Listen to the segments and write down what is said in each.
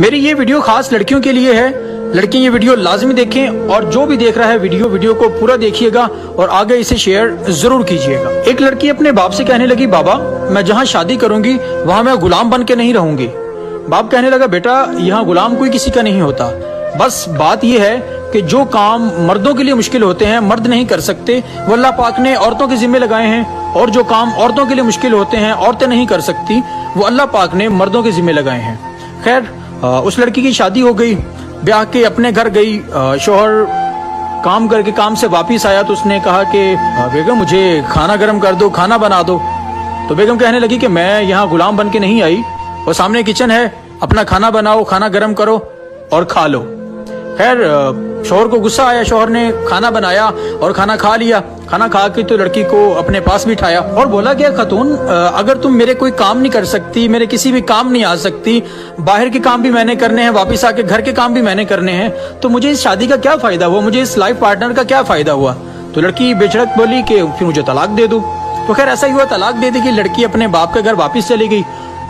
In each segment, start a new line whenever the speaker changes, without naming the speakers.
मेरी ये वीडियो खास लड़कियों के लिए है। लड़कियां ये वीडियो लाजमी देखें और जो भी देख रहा है वीडियो को पूरा देखिएगा और आगे इसे शेयर जरूर कीजिएगा। एक लड़की अपने बाप से कहने लगी, बाबा मैं जहाँ शादी करूंगी वहाँ मैं गुलाम बन के नहीं रहूंगी। बाप कहने लगा, बेटा यहाँ गुलाम कोई किसी का नहीं होता, बस बात यह है कि जो काम मर्दों के लिए मुश्किल होते हैं मर्द नहीं कर सकते वो अल्लाह पाक ने औरतों के जिम्मे लगाए हैं, और जो काम औरतों के लिए मुश्किल होते हैं औरतें नहीं कर सकती वो अल्लाह पाक ने मर्दों के जिम्मे लगाए हैं। खैर उस लड़की की शादी हो गई, ब्याह के अपने घर गई। शोहर काम करके काम से वापिस आया तो उसने कहा कि बेगम मुझे खाना गर्म कर दो, खाना बना दो। तो बेगम कहने लगी कि मैं यहाँ गुलाम बन के नहीं आई, और सामने किचन है, अपना खाना बनाओ, खाना गर्म करो और खा लो। खैर शोहर को गुस्सा आया, शोहर ने खाना बनाया और खाना खा लिया। खाना खा के तो लड़की को अपने पास बिठाया और बोला कि खातून अगर तुम मेरे कोई काम नहीं कर सकती, मेरे किसी भी काम नहीं आ सकती, बाहर के काम भी मैंने करने हैं, वापस आके घर के काम भी मैंने करने हैं, तो मुझे इस शादी का क्या फायदा हुआ, मुझे इस लाइफ पार्टनर का क्या फायदा हुआ। तो लड़की बेझिझक बोली कि फिर मुझे तलाक दे दो। तो खैर ऐसा ही हुआ, तलाक दे दी कि लड़की अपने बाप के घर वापिस चली गई।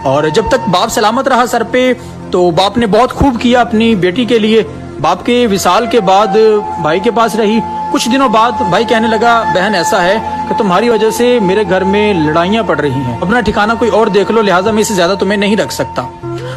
और जब तक बाप सलामत रहा सर पे तो बाप ने बहुत खूब किया अपनी बेटी के लिए। बाप के विसाल के बाद भाई के पास रही। कुछ दिनों बाद भाई कहने लगा, बहन ऐसा है कि तुम्हारी वजह से मेरे घर में लड़ाइयाँ पड़ रही हैं, अपना ठिकाना कोई और देख लो, लिहाजा मैं इससे ज्यादा तुम्हें नहीं रख सकता।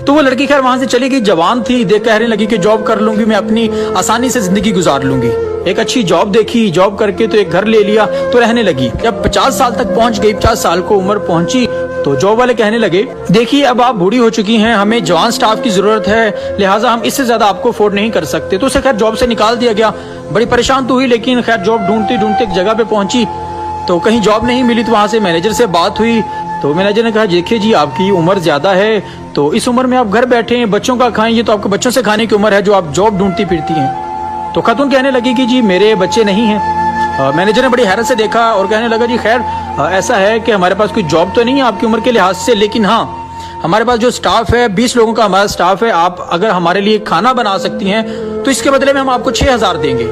तो वो लड़की खैर वहां से चली गई। जवान थी, देख कहने लगी कि जॉब कर लूंगी, मैं अपनी आसानी से जिंदगी गुजार लूंगी। एक अच्छी जॉब देखी, जॉब करके तो एक घर ले लिया तो रहने लगी। जब 50 साल तक पहुंच गई, 50 साल को उम्र पहुंची, तो जॉब वाले कहने लगे, देखिए अब आप बूढ़ी हो चुकी हैं, हमें जवान स्टाफ की जरूरत है, लिहाजा हम इससे ज्यादा आपको अफोर्ड नहीं कर सकते। तो उसे खैर जॉब से निकाल दिया गया। बड़ी परेशान तो हुई, लेकिन खैर जॉब ढूंढते ढूंढते एक जगह पे पहुंची तो कहीं जॉब नहीं मिली। तो वहां से मैनेजर से बात हुई तो मैनेजर ने कहा, देखिए जी आपकी उम्र ज्यादा है, तो इस उम्र में आप घर बैठे हैं, बच्चों का खाएं, ये तो आपको बच्चों से खाने की उम्र है जो आप जॉब ढूंढती फिरती हैं। तो खातून कहने लगी कि जी मेरे बच्चे नहीं हैं। मैनेजर ने बड़ी हैरत से देखा और कहने लगा, जी खैर ऐसा है कि हमारे पास कोई जॉब तो नहीं है आपकी उम्र के लिहाज से, लेकिन हाँ हमारे पास जो स्टाफ है 20 लोगों का हमारा स्टाफ है, आप अगर हमारे लिए खाना बना सकती हैं तो इसके बदले में हम आपको 6000 देंगे।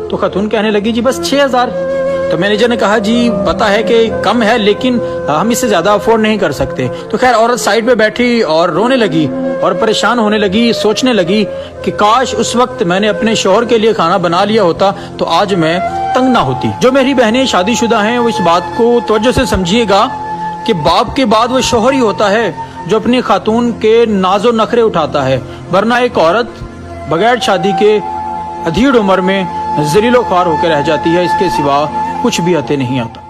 तो खातून कहने लगी, जी बस 6000। तो मैनेजर ने कहा, जी पता है कि कम है लेकिन हम इससे ज्यादा अफोर्ड नहीं कर सकते। तो खैर औरत साइड पे बैठी और रोने लगी और परेशान होने लगी, सोचने लगी कि काश उस वक्त मैंने अपने शौहर के लिए खाना बना लिया होता तो आज मैं तंग ना होती। जो मेरी बहनें शादीशुदा हैं वो इस बात को तवज्जो से समझिएगा कि बाप के बाद वो शौहर ही होता है जो अपनी खातून के नाजो नखरे उठाता है, वरना एक औरत बगैर शादी के अधीड़ उम्र में ज़लीलो ख्वार होकर रह जाती है, इसके सिवा कुछ भी अते नहीं आता।